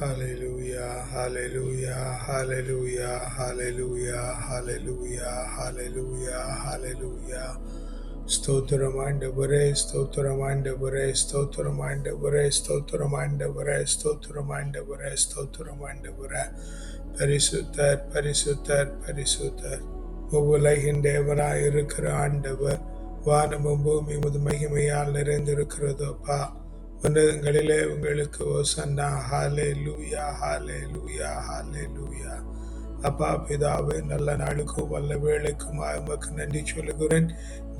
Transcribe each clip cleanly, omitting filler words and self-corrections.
Hallelujah, hallelujah, hallelujah, hallelujah, hallelujah, hallelujah, hallelujah. ஸ்தோத்திரம் ஆண்டவரே, ஸ்தோத்திரம் ஆண்டவரே, ஸ்தோத்திரம் ஆண்டவரே, ஸ்தோத்திரம் ஆண்டவரே, ஸ்தோத்திரம் ஆண்டவரே, ஸ்தோத்திரம் ஆண்டவரே. பரிசுத்தர், பரிசுத்தர், பரிசுத்தர். உலகின் தேவனாய் இருக்கிற ஆண்டவர், வானமும் பூமி உமது மகிமையால் நிறைந்திருக்கிறதோப்பா. உன்னதங்களிலே உங்களுக்கு ஓசன்னா. ஹalleluya, ஹalleluya, ஹalleluya. அப்பா பிதாவே, நல்ல நாளுக்கும் வல்ல வேளைக்கும் உமக்கு நன்றி சொல்லுகிறேன்.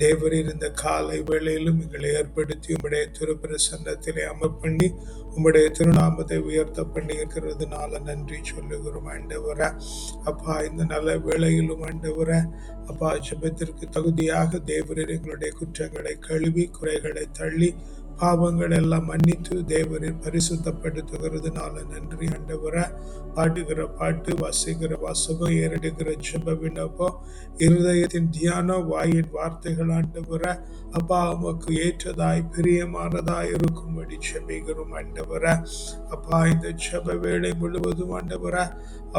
தேவர் இருந்த காலை வேளையிலும் எங்களை ஏற்படுத்தி உம்முடைய திருப்பிரசன்னத்திலே அமர்ப்பண்ணி உம்முடைய திருநாமத்தை உயர்த்த பண்ணி இருக்கிறதுனால நன்றி சொல்லுகிறோம் ஆண்டவரே. அப்பா, இந்த நல்ல வேளையிலும் ஆண்டவரே, அப்பா, ஜெபத்திற்கு தகுதியாக தேவரீர் எங்களுடைய குற்றங்களை கழுவி குறைகளை தள்ளி பாவங்கள் எல்லாம் மன்னித்து தேவரின் பரிசுத்தப்படுத்துகிறதுனால நன்றி ஆண்டவரே. பாடுகிற பாட்டு, வாசிக்கிற வாசகம், ஏறிடுகிற ஜெப விண்ணப்பம், இருதயத்தின் தியானம், வாயின் வார்த்தைகள் ஆண்டவரே, அப்பா உமக்கு ஏற்றதாய் பிரியமானதாய் இருக்கும்படி ஜெபிக்கிறோம் ஆண்டவரே. அப்பா, இந்த ஜெப வேளை முழுவதும் ஆண்டவரே,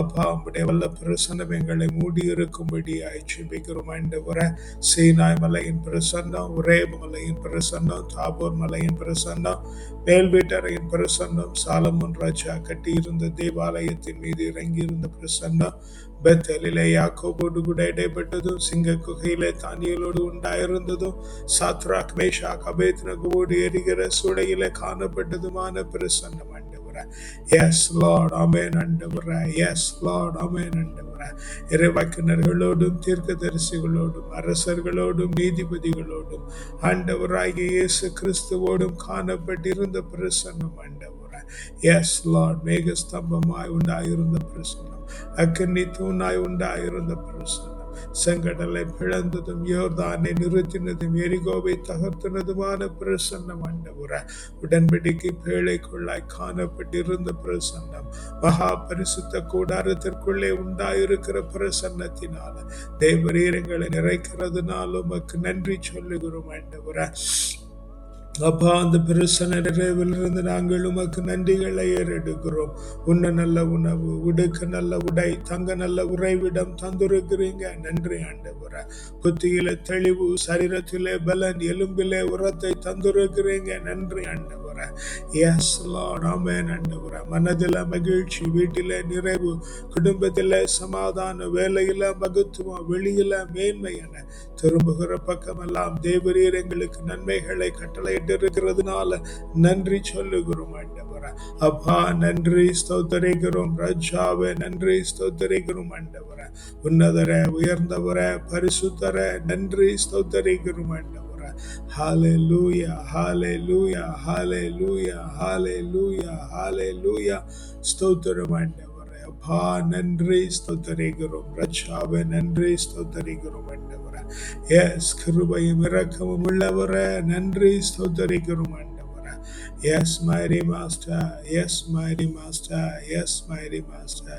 அப்பா உம்முடைய வல்ல பிரசன்னம் எங்களை மூடி இருக்கும்படி ஜெபிக்கிறோம் ஆண்டவரே. சீனாய் மலையின் பிரசன்னம், உரேப் மலையின் பிரசன்னம், தாபோர் மலையின் பிரசன்னம், மேல் வீட்டறையின் பிரசன்னம், சாலமோன் ராஜா கட்டியிருந்த தேவாலயத்தின் மீது இறங்கியிருந்த பிரசன்னம், பெத்தலிலே யாக்கோபோடு கூட இடைப்பட்டதும், சிங்க குகையிலே தானியலோடு உண்டாயிருந்ததும், சாத்ராக் மேஷாக் அபேத்நேகோவோடு எரிகிற சூளையிலே காணப்பட்டதுமான பிரசன்னம் ஆண்டவரே. Yes Lord, amen ஆண்டவரே. Yes Lord, amen ஆண்டவரே. இறைவாக்கினர்களோடும் தீர்க்கதரிசிகளோடும் அரசர்களோடும் நீதிபதிகளோடும் ஆண்டவராகிய இயேசு கிறிஸ்துவோடும் காணப்பட்டிருந்த பிரசன்னம் ஆண்டவரே. Yes Lord, மேக ஸ்தம்பமாய் உண்டாயிருந்த பிரசன்னம், அக்கினி தூணாய் உண்டாயிருந்த பிரசன்னம், செங்கடலை பிளந்ததும் யோர்தானை நிறுத்தினதும் எரிகோவை தகர்த்தினதுமான பிரசன்னம் ஆண்டவரே. உடன்படிக்கை பேழைக்குள்ளாய் காணப்பட்டிருந்த பிரசன்னம், மகா பரிசுத்த கூடாரத்திற்குள்ளே உண்டாயிருக்கிற பிரசன்னத்தினால தேவரீர் எங்களை நிறைக்கிறதுனால உமக்கு நன்றி சொல்லுகிறோம் ஆண்டவரே. அப்பா, அந்த பிரசன்ன நிறைவிலிருந்து நாங்கள் உமக்கு நன்றிகளை ஏறெடுக்கிறோம். உண்ண நல்ல உணவு, உடுக்க நல்ல உடை, தங்க நல்ல உறைவிடம் தந்திருக்கிறீங்க, நன்றி ஆண்டவரே. புத்தியில தெளிவு, சரீரத்திலே பலன், எலும்பிலே உரத்தை தந்திருக்கிறீங்க, நன்றி ஆண்டவரே. Yes Lord, amen ஆண்டவரே. மனதில மகிழ்ச்சி, வீட்டில நிறைவு, குடும்பத்தில சமாதானம், வேலையில மகத்துவம், வெளியில மேன்மை என திரும்புகிற பக்கமெல்லாம் தேவரீர் எங்களுக்கு நன்மைகளை கட்டளையிட்டு இருக்கிறதுனால நன்றி சொல்லுகிறோம் ஆண்டவரே. அப்பா, நன்றி ஸ்தோத்தரிக்கிறோம் ராஜாவே, நன்றி ஸ்தோத்தரிக்கிறோம் ஆண்டவரே. உன்னதரே, உயர்ந்தவரே, பரிசுத்தரே, நன்றி ஸ்தோத்தரிக்கிறோம் ஆண்டவரே. Hallelujah, hallelujah, hallelujah, hallelujah, hallelujah. ஸ்தோத்திரம் ஆண்டவரே. அப்பா, நன்றி ஸ்தோத்தரிக்கிறோம் ராஜாவே, நன்றி ஸ்தோத்தரிக்கிறோம் ஆண்டவரே. எஸ், கிருபையும் இரக்கமும் உள்ளவரே, நன்றி ஸ்தோத்தரிக்கிறோம் ஆண்டவரே. Yes, mighty master, yes, mighty master, yes, mighty master.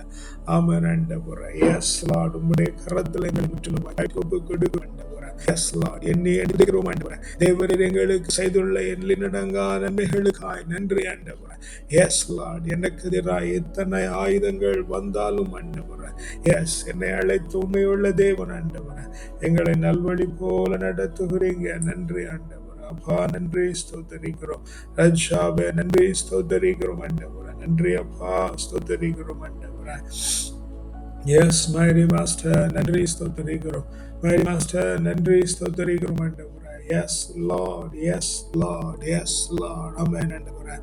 ஆமென் ஆண்டவரே. Yes Lord, உம்முடைய கரத்தில் எங்கள் முற்றிலுமாய் ஒப்பு கொடுக்கிறோம் ஆண்டவரே. Yes Lord, என்னை எடுக்கிறோம் ஆண்டவரே. தேவரீர் எங்களுக்கு செய்துள்ள எண்ணிலடங்கா நன்மைகளுக்காய் நன்றி ஆண்டவரே. Yes Lord, எனக்கு எதிராக எத்தனை ஆயுதங்கள் வந்தாலும் ஆண்டவரே, எஸ், என்னை அழைத்து உண்மையுள்ள தேவன் ஆண்டவரே. எங்களை நல்வழி போல நடத்துகிறீங்க, நன்றி ஆண்டவரே. அப்பா, நன்றி ஸ்தோத்தரிக்கிறோம் ராஜாவே, நன்றி ஸ்தோத்தரிக்கிறோம் ஆண்டவரே. நன்றி அப்பா, ஸ்தோத்தரிக்கிறோம் ஆண்டவரே. எஸ், mighty master, நன்றி ஸ்தோத்தரிக்கிறோம். mighty master, நன்றி ஸ்தோத்தரிக்கிறோம் ஆண்டவரே. Yes Lord, yes Lord, yes Lord, amen ஆண்டவரே.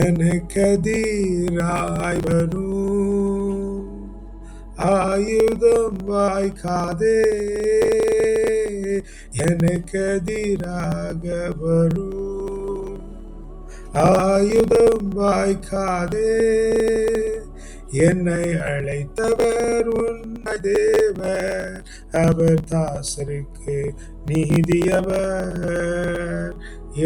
எனக்கு எதிராய் வரும் ஆயுதம் வாய்க்காதே, எனக்கு எதிராக வரும் ஆயுதம் வாய்க்காதே, என்னை அழைத்தவர் உன்னை தேவர், அவர் தாசருக்கு நீதியவர்.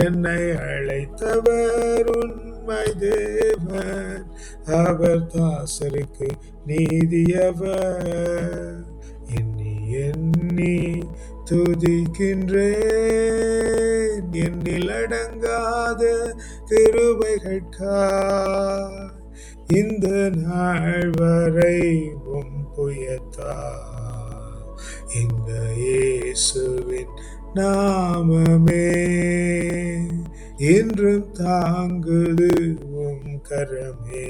என்னை அழைத்தவர் உண்மை தேவர், அவர் தாசருக்கு நீதியவர். எண்ணி எண்ணி துதிக்கின்றேன் எண்ணில் அடங்காத கிருபைகளுக்காய், இந்த நாள் வரை உம் புயத்தா இந்த இயேசுவின் நாமமே என்றும் தாங்குது உம் கரமே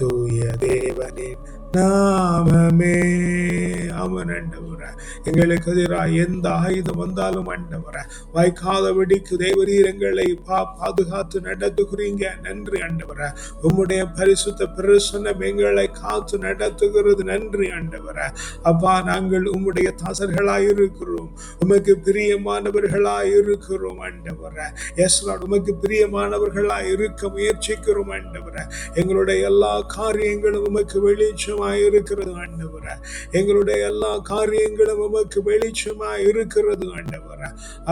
தூய தேவனின் நாமமே. அவன் ஆண்டவர எங்களுக்கு எதிராக எந்த ஆயுதம் வந்தாலும் ஆண்டவர வாய்க்காதபடிக்கு தேவரீர் எங்களை பாதுகாத்து நடத்துகிறீங்க. நன்றி ஆண்டவர. உம்முடைய பரிசுத்த பிரசன்னம் எங்களை காத்து நடத்துகிறது. நன்றி ஆண்டவர. அப்பா, நாங்கள் உம்முடைய தாசர்களாய் இருக்கிறோம், உமக்கு பிரியமானவர்களாய் இருக்கிறோம் ஆண்டவர. எஸ் லார்ட், உமக்கு பிரியமானவர்களாய் இருக்க முயற்சிக்கிறோம் ஆண்டவர. எங்களுடைய எல்லா காரியங்களும் உமக்கு வெளிச்சமாய் இருக்கிறது ஆண்டவர. எங்களுடைய எல்லா காரியங்களும் உமக்கு வெளிச்சமாய் இருக்கிறது ஆண்டவர.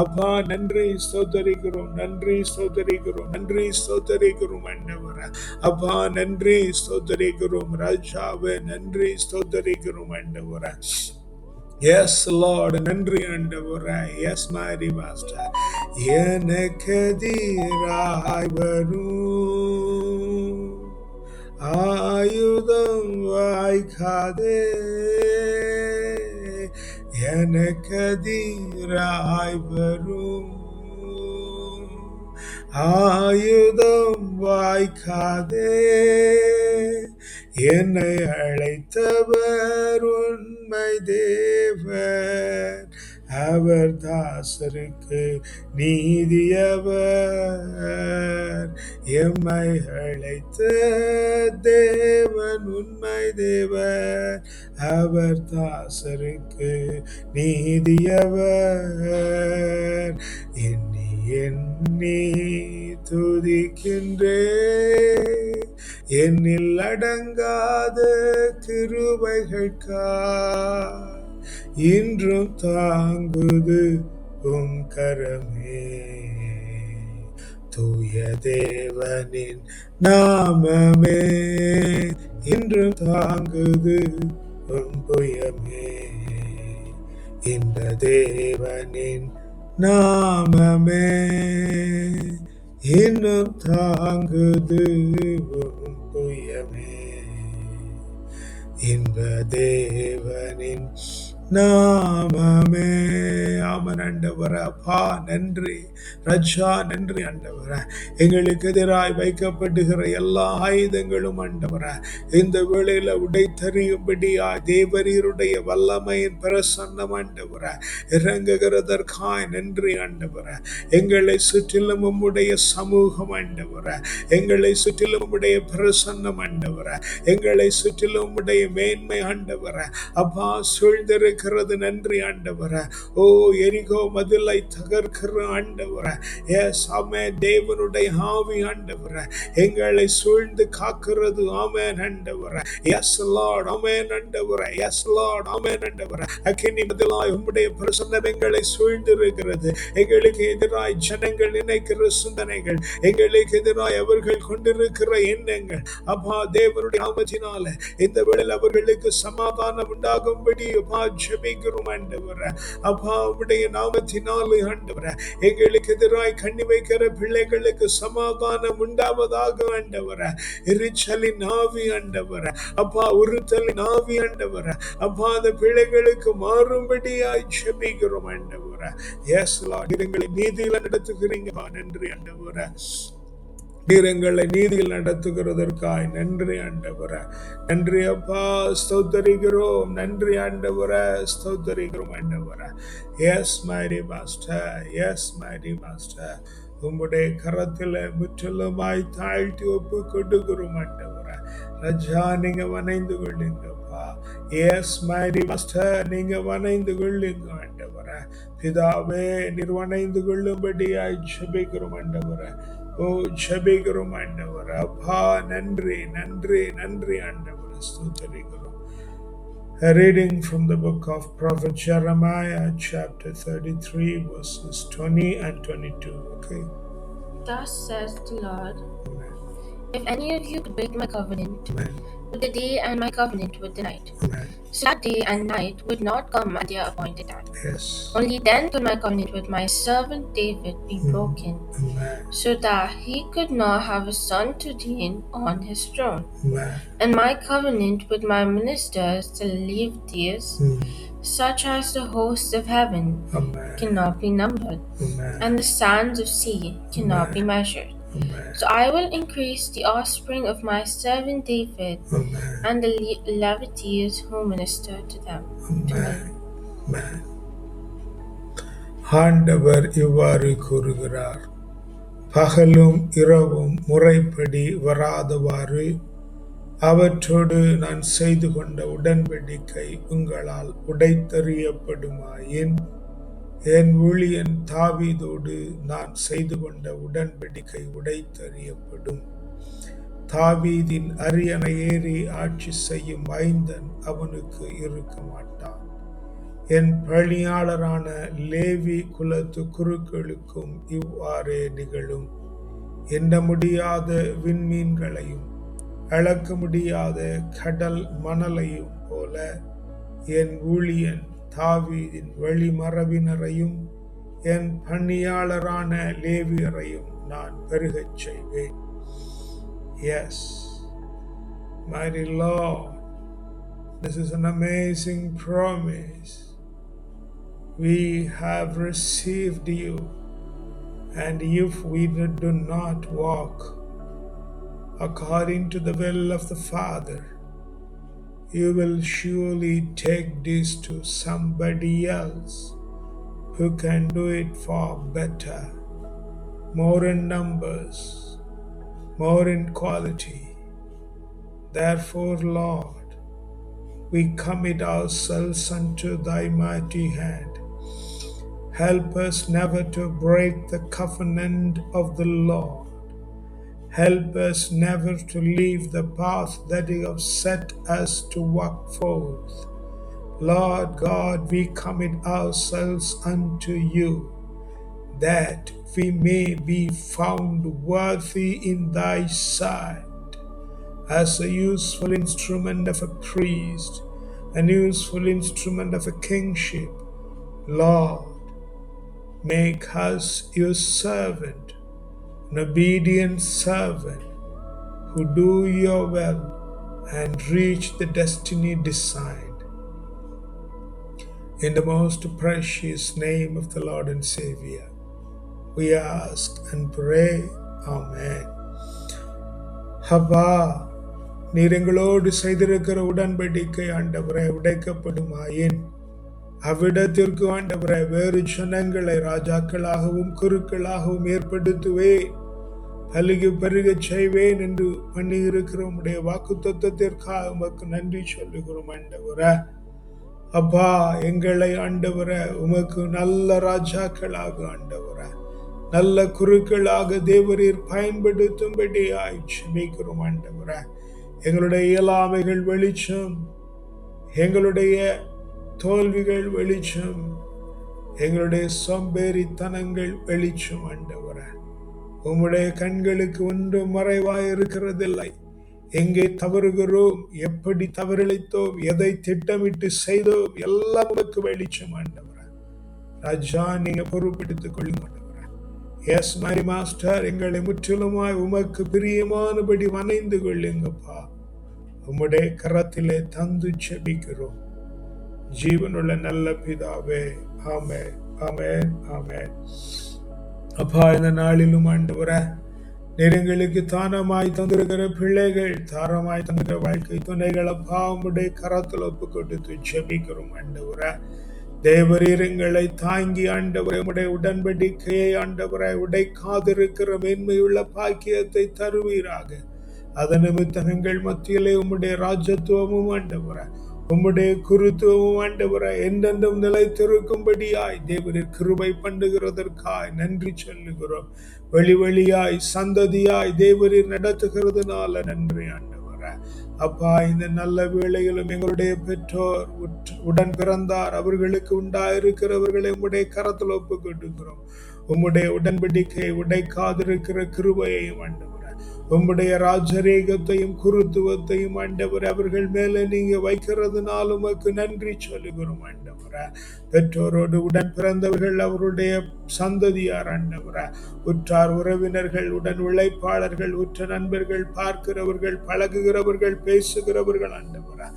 அப்பா, நன்றி ஸ்தோத்தரிக்கிறோம், நன்றி ஸ்தோத்தரிக்கிறோம், நன்றி ஸ்தோத்தரிக்கிறோம் ஆண்டவர. அப்பா, நன்றி ஸ்தோத்தரிக்கிறோம் ராஜாவே, நன்றி ஸ்தோத்தரிக்கிறோம் ஆண்டவர. எஸ் லார்ட், நன்றி ஆண்டவரே. எஸ் மாரி மாஸ்டர். எனக்கு எதிராய் வரும் ஆயுதம் வாய்க்காதே, எனக்கு எதிராய் வரும் ஆயுதம் வாய்க்காதே, என்னை அழைத்தவர் உண்மை தேவன், அவர் தாசருக்கு நீதியவர். எம்மை அழைத்த தேவன் உண்மை தேவன், அவர் தாசருக்கு நீதியவர். எண்ணி எண்ணி துதிக்கின்றே, என்னில் அடங்காத கிருபைகளுக்கா இன்றும் தாங்குது உம் கரமே. தூய தேவனின் நாமமே இன்றும் தாங்குது உம் புயமே. இந்த தேவனின் நாமமே இன்னும் தாங்குது உம் புயமே. இந்த தேவனின் நாமமே. ஆமன் ஆண்டவர. அப்பா, நன்றி ரஜா, நன்றி ஆண்டவர. எங்களுக்கு எதிராய் வைக்கப்படுகிற எல்லா ஆயுதங்களும் ஆண்டவர இந்த வேளையில உடைத்தறியும்படியா தேவரீருடைய வல்லமையின் பிரசன்னம் ஆண்டவர இறங்குகிறதற்காய் நன்றி ஆண்டவர. எங்களை சுற்றிலும் உம்முடைய சமூகம் ஆண்டவர, எங்களை சுற்றிலும் உம்முடைய பிரசன்னம் ஆண்டவர, எங்களை சுற்றிலும் உம்முடைய மேன்மை ஆண்டவர அப்பா சூழ்ந்திருக்கிறது. நன்றி ஆண்டவர. ஓ, எரிகோ மதிலை தகர்க்கிற ஆண்டவர, எஸ் ஆமென், தேவனுடைய ஆவி ஆண்டவர எங்களை சூழ்ந்து காக்கிறது. ஆமென் ஆண்டவர. எஸ் லார்ட், ஆமென் ஆண்டவர. எஸ் லார்ட், ஆமென் ஆண்டவர. அக்கினி மதிலாய் உம்முடைய பிரசன்னம் எங்களை சூழ்ந்திருக்கிறது. எங்களுக்கு எதிராய் ஜனங்கள் நினைக்கிற சிந்தனைகள், எங்களுக்கு எதிராய் அவர்கள் கொண்டிருக்கிற எண்ணங்கள், அப்பா தேவனுடைய நாமத்தினால இந்த வேளையில் அவர்களுக்கு சமாதானம் உண்டாகும்படி அப்பா ஜெபிக்கிறோம் ஆண்டவர. அப்பா, உம்முடைய நாமத்தினாலே ஆண்டவர எங்களுக்கு எதிராய் கண்ணி வைக்கிற பிள்ளைகளுக்கு சமாதானம் உண்டாவதாக ஆண்டவர. எரிச்சலின் ஆவி ஆண்டவர அப்பா, உறுத்தலின் ஆவி ஆண்டவர அப்பா, அந்த பிள்ளைகளுக்கு மாறும்படியாய் ஜெபிக்கிறோம் ஆண்டவர. எஸ் லார்ட், எங்களை நீதியில நடத்துகிறீங்க. நன்றி ஆண்டவர. நீரங்களை நீதியில் நடத்துகிறதற்காய் நன்றி ஆண்டவர. நன்றி அப்பா, ஸ்தோத்தரிக்கிறோம். நன்றி ஆண்டவர, ஸ்தோத்தரிக்கிறோம் ஆண்டவர. S miry master, S miry master, உம்முடைய கரத்தில் முற்றிலுமாய் தாழ்த்தி ஒப்பு கொடுக்கிறோம் ஆண்டவர. ரஜா, நீங்க வணைந்து கொள்ளுங்கப்பா. எஸ் மைரி மாஸ்டர், நீங்க வணைந்து கொள்ளுங்க ஆண்டவர. பிதாவே, நீர் வணைந்து கொள்ளும்படியாய் ஜெபிக்கிறோம் ஆண்டவர. ஓ, ஜெபிக்கிறோம் ஆண்டவர. அப்பா, நன்றி நன்றி நன்றி ஆண்டவர, ஸ்தோத்திரிக்கிறோம். A reading from the book of Prophet Jeremiah, chapter 33, verses 20 and 22. Okay. Thus says the Lord, Amen. if any of you could break my covenant, Amen. with the day and my covenant with the night. Amen. So that day and night would not come at their appointed time. Yes. Only then could my covenant with my servant David be broken, Amen. so that he could not have a son to reign on his throne. Amen. And my covenant with my ministers to live days, such as the hosts of heaven Amen. cannot be numbered, Amen. and the sands of sea cannot be measured. Amen. So I will increase the offspring of my servant David Amen. and the Levites who minister to them. Amen. Amen. ஆண்டவர் இவ்வாறு கூறுகிறார், பகலும் இரவும் முறைப்படி வராதவாறு அவற்றோடு நான் செய்து கொண்ட உடன்படிக்கை உங்களால் உடைத்தெறியப்படுமாயின், என் ஊழியன் தாவீதோடு நான் செய்து கொண்ட உடன்படிக்கை உடைத்தெறியப்படும். தாவீதின் அரியணை ஏறி ஆட்சி செய்யும் மைந்தன் அவனுக்கு இருக்க மாட்டான். என் பணியாளரான லேவி குலத்து குருக்களுக்கும் இவ்வாறே நிகழும். எண்ண முடியாத விண்மீன்களையும் அளக்க முடியாத கடல் மணலையும் போல என் ஊழியன் தாவீதின் வழிமரபினரையும் என் பணியாளரான லேவியரையும் நான் பெருகச் செய்வேன். Yes, mighty Lord, this is an amazing promise. We have received you, and if we do not walk according to the will of the Father, you will surely take this to somebody else who can do it far better, more in numbers, more in quality. Therefore, Lord, we commit ourselves unto thy mighty hand. Help us never to break the covenant of the Lord. Help us never to leave the path that you have set us to walk forth. Lord God, we commit ourselves unto you, that we may be found worthy in thy sight, as a useful instrument of a priest, an useful instrument of a kingship. Lord, make us your servant, an obedient servant, who do your will and reach the destiny designed. In the most precious name of the Lord and Savior, we ask and pray. Amen. அப்பா, நீர் எங்களோடு செய்திருக்கிற உடன்படிக்கை ஆண்டவரே உடைக்கப்படுமாயின், அவ்விடத்திற்கு ஆண்டவரே வேறு ஜனங்களை ராஜாக்களாகவும் குருக்களாகவும் ஏற்படுத்துவேன், பலுகி பெருகச் செய்வேன் என்று பண்ணி இருக்கிற உம்முடைய வாக்குத்தத்தத்திற்காக உமக்கு நன்றி சொல்லுகிறோம் ஆண்டவரே. அப்பா, எங்களை ஆண்டவரே உமக்கு நல்ல ராஜாக்களாக ஆண்டவரே நல்ல குருக்களாக தேவரீர் பயன்படுத்தும்படியாய் ஜெபிக்கிறோம் ஆண்டவரே. எங்களுடைய இயலாமைகள் வெளிச்சம், எங்களுடைய தோல்விகள் வெளிச்சம், எங்களுடைய சோம்பேறித்தனங்கள் வெளிச்சம் ஆண்டவரே. உம்முடைய கண்களுக்கு ஒன்றும் மறைவாய் இருக்கிறதில்லை. எங்கே தவறுகிறோம், எப்படி தவறிழைத்தோம், எதை திட்டமிட்டு செய்தோம், எல்லாம் உமக்கு வெளிச்சம் ஆண்டவரே. ராஜா, நீங்க பொறுப்பெடுத்துக் கொள்ளுங்க ஆண்டவரே. எஸ் மை மாஸ்டர், எங்களை முற்றிலுமாய் உமக்கு பிரியமானபடி வணைந்து கொள்ளுங்கப்பா. உம்முடைய கரத்திலே தந்து ஜெபிக்கிறோம் ஜீவனுள்ள நல்ல பிதாவே. ஆமென், ஆமென், ஆமென். அப்பா, இந்த நாளிலும் ஆண்டவரே நீர் எங்களுக்கு தானமாய் தந்திருக்கிற பிள்ளைகள், தாரமாய் தந்திருக்கிற வாழ்க்கை துணைகள் அப்பா உம்முடைய கரத்தில் ஒப்பு கொடுத்து ஜெபிக்கிறோம் ஆண்டவரே. தேவரீர் எங்களை தாங்கி ஆண்டவரே உம்முடைய உடன்படிக்கையை ஆண்டவரை உடைக்காதிருக்கிற மேன்மையுள்ள பாக்கியத்தை தருவீராக. அதன் நிமித்தம் எங்கள் மத்தியிலே உம்முடைய ராஜத்துவமும் ஆண்டவரே உம்முடைய குருத்துவமும் ஆண்டவரே என்றென்றும் நிலைத்திருக்கும்படியாய் தேவரீர் கிருபை பண்ணுகிறதற்காய் நன்றி சொல்லுகிறோம். வெளியாய் சந்ததியாய் தேவரீர் நடத்துகிறதுனால நன்றி ஆண்டவரே. அப்பா, இந்த நல்ல வேளையிலும் எங்களுடைய பெற்றோர் உடன் பிறந்தார் அவர்களுக்கு உண்டாயிருக்கிறவர்களை உம்முடைய கரத்தில் ஒப்பு கொடுக்கிறோம். உம்முடைய உடன்படிக்கையை உடைக்காதிருக்கிற கிருபையையும் ஆண்டவரே உம்முடைய ராஜரீகத்தையும் குருத்துவத்தையும் ஆண்டவரே அவர்கள் மேல நீங்க வைக்கிறதுனால உமக்கு நன்றி சொல்லுகிறோம் ஆண்டவரே. பெற்றோரோடு உடன் பிறந்தவர்கள், அவருடைய சந்ததியார் ஆண்டவரே, உற்றார் உறவினர்கள், உடன் உழைப்பாளர்கள், உற்ற நண்பர்கள், பார்க்கிறவர்கள், பழகுகிறவர்கள், பேசுகிறவர்கள் ஆண்டவரே,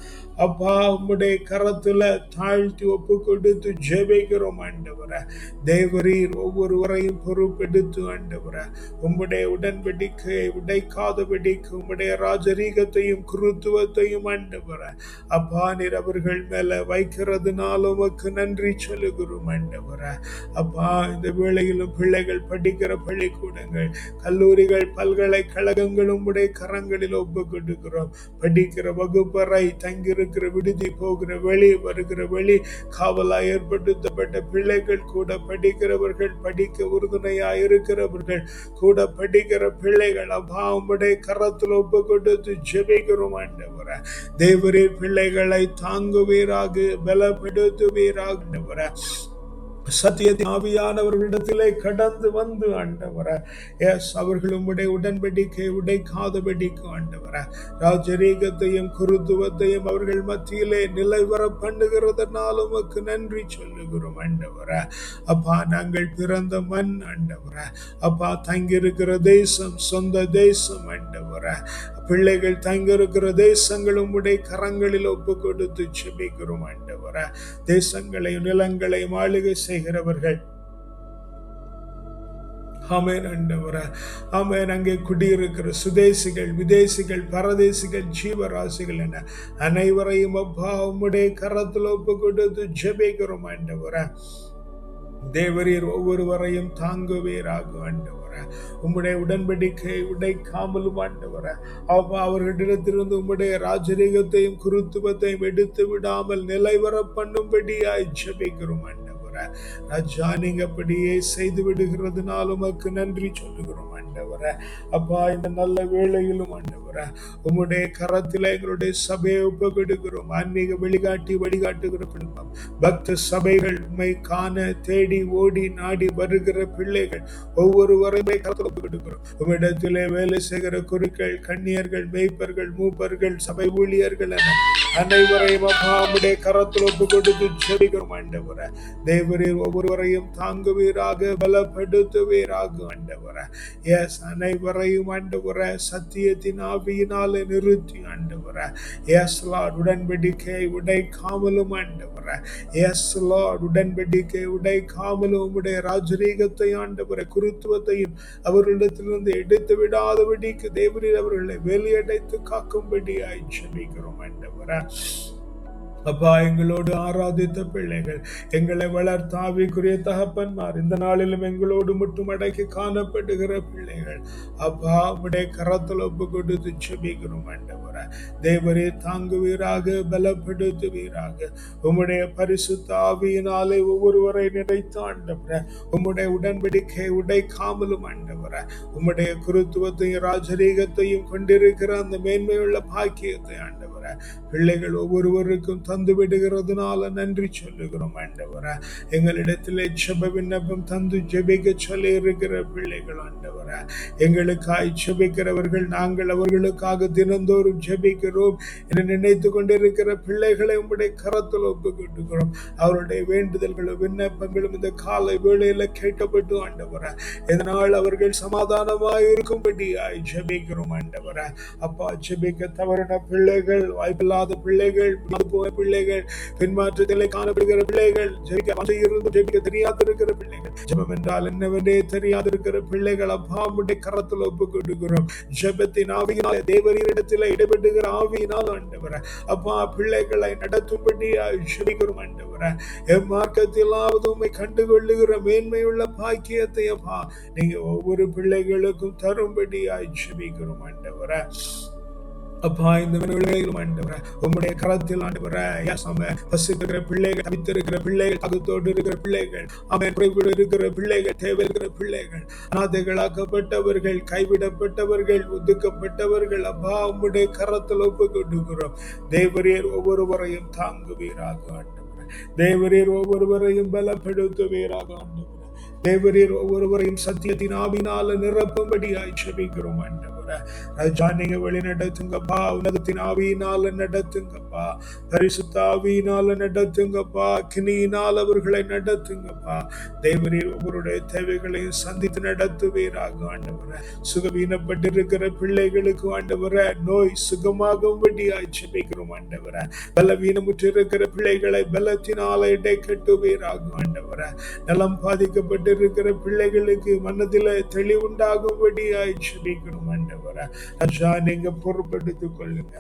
அப்பா உம்முடைய கரத்துல தாழ்த்தி ஒப்பு கொடுத்து ஜெபிக்கிறோம் ஆண்டவரே. தேவரீர் ஒவ்வொருவரையும் பொறுப்பெடுத்து ஆண்டவரே உம்முடைய உடன்படிக்கையை உடைக்காதபடிக்கு உம்முடைய ராஜரீகத்தையும் குருத்துவத்தையும் ஆண்டவரே அப்பா நீர் அவர்கள் மேல வைக்கிறதுனால உமக்கு நன்றி சொல்லுகிறோம் ஆண்டவரே. அப்பா இந்த வேளையிலும் பிள்ளைகள் படிக்கிற பள்ளிக்கூடங்கள், கல்லூரிகள், பல்கலைக்கழகங்கள் உம்முடைய கரங்களில் ஒப்பு கொடுக்கிறோம். படிக்கிற வகுப்பறை, தங்கியிருக்கிற விடுதி, போகிற வெளி வருகிற வெளி காவலாய் ஏற்படுத்தப்பட்ட பிள்ளைகள், கூட படிக்கிறவர்கள், படிக்க உறுதுணையா இருக்கிறவர்கள், கூட படிக்கிற பிள்ளைகள், அப்பா உம்முடைய கரத்தில் ஒப்பு கொடுத்து ஜெபிக்கிறோம் ஆண்டவரே. தேவரீர் பிள்ளைகளை தாங்குவீராக, பலப்படுத்துவீராக ஆண்டவரே. சத்தியத்தின் ஆவியானவர்களிடத்திலே கடந்து வந்து ஆண்டவரே அவர்கள் உம்முடைய உடன்படிக்கை உடைக்காதபடிக்கு ஆண்டவரே ராஜரீகத்தையும் குருத்துவத்தையும் அவர்கள் மத்தியிலே நிலைவர பண்ணுகிறதுனால உமக்கு நன்றி சொல்லுகிறோம் ஆண்டவரே. அப்பா நாங்கள் பிறந்த மண் ஆண்டவரே, அப்பா தங்கியிருக்கிற தேசம் சொந்த தேசம் ஆண்டவரே, பிள்ளைகள் தங்கியிருக்கிற தேசங்கள் உம்முடைய கரங்களில் ஒப்பு கொடுத்து ஜெபிக்கிறோம் ஆண்டவரே. தேசங்களையும் நிலங்களையும் ஆளுகை செய்கிறவர்கள், ஆமென் ஆண்டவரே, ஆமென், அங்கே குடியிருக்கிற சுதேசிகள், விதேசிகள், பரதேசிகள், ஜீவராசிகள் என அனைவரையும் அப்பா உம்முடைய கரத்தில் ஒப்பு கொடுத்து ஜெபிக்கிறோம் ஆண்டவரே. தேவரீர் ஒவ்வொருவரையும் தாங்குவீராக ஆண்டவரே. உம்முடைய உடன்படிக்கை உடைக்காமலும் ஆண்டவரே அப்பா அவர்களிடத்திலிருந்து உம்முடைய ராஜரீகத்தையும் குருத்துவத்தையும் எடுத்து விடாமல் நிலைவர பண்ணும்படியாய் ஜெபிக்கிறோம் ஆண்டவரே. ராஜா நீங்க அப்படியே செய்து விடுகிறதுனால உமக்கு நன்றி சொல்லுகிறோம் ஆண்டவரே. அப்பா இந்த நல்ல வேளையிலும் ஆண்டவரே உம்முடைய கரத்தில் எங்களுடைய சபையை ஒப்பு கொடுக்கிறோம். ஆன்மீக வழிகாட்டுகிற குடும்பம், பக்த சபைகள், உம்மை காண தேடி ஓடி நாடி வருகிற பிள்ளைகள் ஒவ்வொருவரையும் கரத்தில் ஒப்பு கொடுக்கிறோம். உம்மிடத்திலே வேலை செய்கிற குருக்கள், கன்னியர்கள், மேய்ப்பர்கள், மூப்பர்கள், சபை ஊழியர்கள் என அனைவரையும் அப்பா உம்முடைய கரத்தில் ஒப்பு கொடுத்து ஜெபிக்கிறோம் ஆண்டவரே. தேவரீர் ஒவ்வொருவரையும் தாங்குவீராக, பலப்படுத்துவீராக ஆண்டவரே. எஸ் அனைவரையும் ஆண்டவரே சத்தியத்தின் ஆவியினாலே நிறுத்தி ஆண்டவரே. எஸ் லார்ட் உடன்படிக்கை உடைக்காமலும் ஆண்டவரே. எஸ் லார்ட் உடன்படிக்கை உடைக்காமலும் உம்முடைய ராஜரீகத்தை ஆண்டவரே குருத்துவத்தையும் அவர்களிடத்திலிருந்து எடுத்து விடாதபடிக்கு தேவரீர் அவர்களை வெளியடைத்து காக்கும்படியாய் ஜெபிக்கிறோம் ஆண்டவரே. அப்பா எங்களோடு ஆராதித்த பிள்ளைகள், எங்களை வளர்த்த ஆவிக்குரிய தகப்பன்மார், இந்த நாளிலும் எங்களோடு முட்டுமடக்கி காணப்படுகிற பிள்ளைகள், அப்பா உம்முடைய கரத்தில் ஒப்பு கொடுத்து ஜெபிக்கிறோம் ஆண்டவரே. தேவரே தாங்குவீராக, பலப்படுத்துவீராக. உம்முடைய பரிசுத்த ஆவியினாலே ஒவ்வொருவரை நிறைத்து ஆண்டவரே உம்முடைய உடன்படிக்கை உடைக்காமலும் ஆண்டவரே உம்முடைய குருத்துவத்தையும் ராஜரீகத்தையும் கொண்டிருக்கிற அந்த மேன்மையுள்ள பாக்கியத்தை ஆண்டவரே பிள்ளைகள் ஒவ்வொருவருக்கும் தந்து விடுகிறதுனால நன்றி சொல்லுகிறோம் ஆண்டவரே. எங்களிடத்திலே ஜெப விண்ணப்பம் தந்து ஜெபிக்க சொல்லி இருக்கிற பிள்ளைகள் ஆண்டவரே, எங்களுக்காய் ஜெபிக்கிறவர்கள், நாங்கள் அவர்களுக்காக தினந்தோறும் ஜெபிக்கிறோம் என்று நினைத்து கொண்டிருக்கிற பிள்ளைகளை உம்முடைய கரத்தில் ஒப்பு கொடுக்கிறோம். அவருடைய வேண்டுதல்களும் விண்ணப்பங்களும் இந்த காலை வேளையில கேட்கப்பட்டு ஆண்டவரே இதனால் அவர்கள் சமாதானமாய் இருக்கும்படியாய் ஜெபிக்கிறோம் ஆண்டவரே. அப்பா ஜெபிக்க தவறின பிள்ளைகள், வாய்ப்பில்லாத பிள்ளைகள், பிள்ளைகள், பின்மாற்றத்திலே காணப்படுகிற பிள்ளைகள், ஜெபிக்க தெரியாதிருக்கிற பிள்ளைகள், ஜெபம் என்றால் என்னவென்றே தெரியாதிருக்கிற பிள்ளைகள் அப்பா உம்முடைய கரத்தில் ஒப்பு கொடுக்கிறோம். ஜெபத்தின் ஆவியினால், தேவரீரிடத்தில் இடைபெறுகிற ஆவியினால் ஆண்டவரே அப்பா பிள்ளைகளை நடத்தும்படியாய் ஜெபிக்கிறோம் ஆண்டவரே. எம்மார்க்கத்திலாவது உம்மை கண்டுகொள்ளுகிற மேன்மையுள்ள பாக்கியத்தை அப்பா நீங்க ஒவ்வொரு பிள்ளைகளுக்கும் தரும்படியாய் ஜெபிக்கிறோம் ஆண்டவரே. அப்பா இந்த ஆண்டவரே உம்முடைய கரத்தில் ஆண்டவரே பசிக்கிற பிள்ளைகள், தவித்திருக்கிற பிள்ளைகள், அகத்தோடு இருக்கிற பிள்ளைகள், குறைவோடு இருக்கிற பிள்ளைகள், தேவை இருக்கிற பிள்ளைகள், அநாதைகளாக்கப்பட்டவர்கள், கைவிடப்பட்டவர்கள், ஒதுக்கப்பட்டவர்கள் அப்பா உம்முடைய கரத்தில் ஒப்பு கொடுக்கிறோம். தேவரீர் ஒவ்வொருவரையும் தாங்குவீராக ஆண்டவரே. தேவரீர் ஒவ்வொருவரையும் பலப்படுத்துவீராக ஆண்டவரே. தேவரீர் ஒவ்வொருவரையும் சத்தியத்தின் ஆவியினால நிரப்பும்படியாய் ஜெபிக்கிறோம் ஆண்டவரே. ஆண்டவரே. ராஜா நீங்க வழி நடத்துங்கப்பா, உலகத்தின் ஆவியினால நடத்துங்கப்பா, பரிசுத்த ஆவியினால நடத்துங்கப்பா, அக்கினியினால் அவர்களை நடத்துங்கப்பா. தேவரீர் ஒவ்வொருடைய தேவைகளையும் சந்தித்து நடத்துவீராக ஆண்டவரே. சுகவீனப்பட்டிருக்கிற பிள்ளைகளுக்கு ஆண்டவரே நோய் சுகமாகும்படியாய் ஜெபிக்கிறோம் ஆண்டவரே. பலவீனமுற்றிருக்கிற பிள்ளைகளை பலத்தினால இடை கட்டுவீராக ஆண்டவரே. நலம் பாதிக்கப்பட்டிருக்கிற பிள்ளைகளுக்கு மனதில் தெளிவுண்டாகும்படியாய் ஜெபிக்கிறோம் ஆண்டவரே. ராஜா நீங்க பொறுப்பெடுத்துக் கொள்ளுங்க,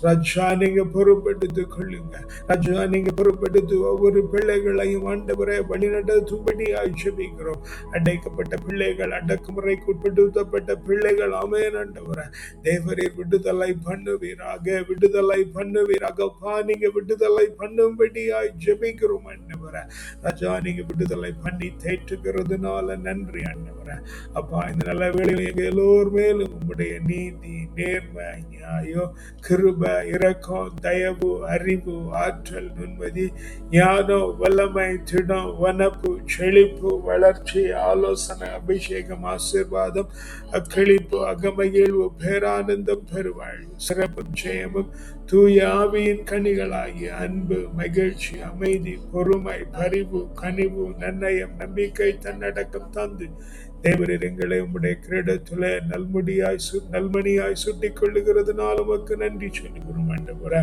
ராஜா நீங்க பொறுப்பெடுத்துக் கொள்ளுங்க, ராஜா நீங்க பொறுப்பெடுத்து ஒவ்வொரு பிள்ளைகளையும் ஆண்டவரை வழிநடத்தும்படியாய் ஜெபிக்கிறோம். அடைக்கப்பட்ட பிள்ளைகள், அடக்குமுறைக்கு உட்படுத்தப்பட்ட பிள்ளைகள், ஆமென் ஆண்டவரே. தேவரீர் விடுதலை பண்ணுவீராக, விடுதலை பண்ணுவீராக. அப்பா நீங்க விடுதலை பண்ணும்படியாய் ஜெபிக்கிறோம் ஆண்டவரே. ராஜா நீங்க விடுதலை பண்ணி தேற்றுகிறதுனால நன்றி ஆண்டவரே. அப்பா இந்த நல்ல வேளையில் எங்க எல்லோர் மேலும் உங்களுடைய நீதி, நேர்மை, நியாயம், கிருபை, இரக்கம், தயவு, அறிவு, ஆற்றல், நுண்மதி, ஞானம், வல்லமை, திடம், வனப்பு, செழிப்பு, வளர்ச்சி, ஆலோசனை, அபிஷேகம், ஆசீர்வாதம், அக்களிப்பு, அகமகிழ்வு, பேரானந்தம், பெருவாழ்வு, சிறப்பும் ஜெயமும் தூய ஆவியின் கனிகளாகிய அன்பு, மகிழ்ச்சி, அமைதி, பொறுமை, பரிவு, கனிவு, நன்னயம், நம்பிக்கை, தன்னடக்கம் தந்து தேவரீர் எங்களை உம்முடைய கிரீடத்திலே நல்மணியாய் சுட்டிக் கொள்ளுகிறதுனால உமக்கு நன்றி சொல்லுகிறோம் ஆண்டவரே.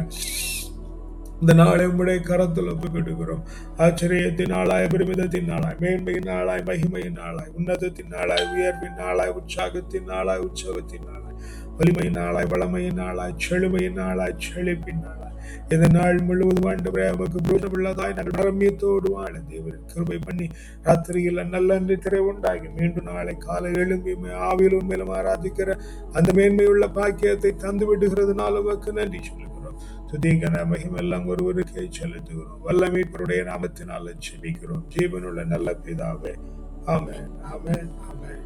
இந்த நாளை உம்முடைய கரத்தில் ஒப்புக்கொடுக்கிறோம். ஆச்சரியத்தின் நாளாய், பெருமிதத்தின் நாளாய், மேன்மையின் நாளாய், மகிமையின் நாளாய், உன்னதத்தின் நாளாய், உயர்வின் நாளாய், உற்சாகத்தின் நாளாய், உற்சவத்தின் நாளாய், வலிமையின் நாளாய், வளமையின் நாளாய், செழுமையின் நாளாய், செழிப்பின் நாளாய், இந்த நாள் முழுவதும் ஆண்டவரே உமக்கு பூஜமுள்ளதாய் நாங்கள் நரமியத்தோடு வாழ தேவரீர் கிருபை பண்ணி ராத்திரியில் நல்ல திரை உண்டாகி மீண்டும் நாளை காலை எழும்பி ஆவிலும் மேலும் ஆராதிக்கிற அந்த மேன்மையுள்ள பாக்கியத்தை தந்து விடுகிறதுனால உமக்கு நன்றி சொல்லுகிறோம். துதிகன மகிமெல்லாம் ஒருவருக்கே செலுத்துகிறோம். வல்ல மீட்பருடைய நாமத்தினால் ஜெபிக்கிறோம் ஜீவனுள்ள நல்ல பிதாவே. ஆமென், ஆமென், ஆமென்.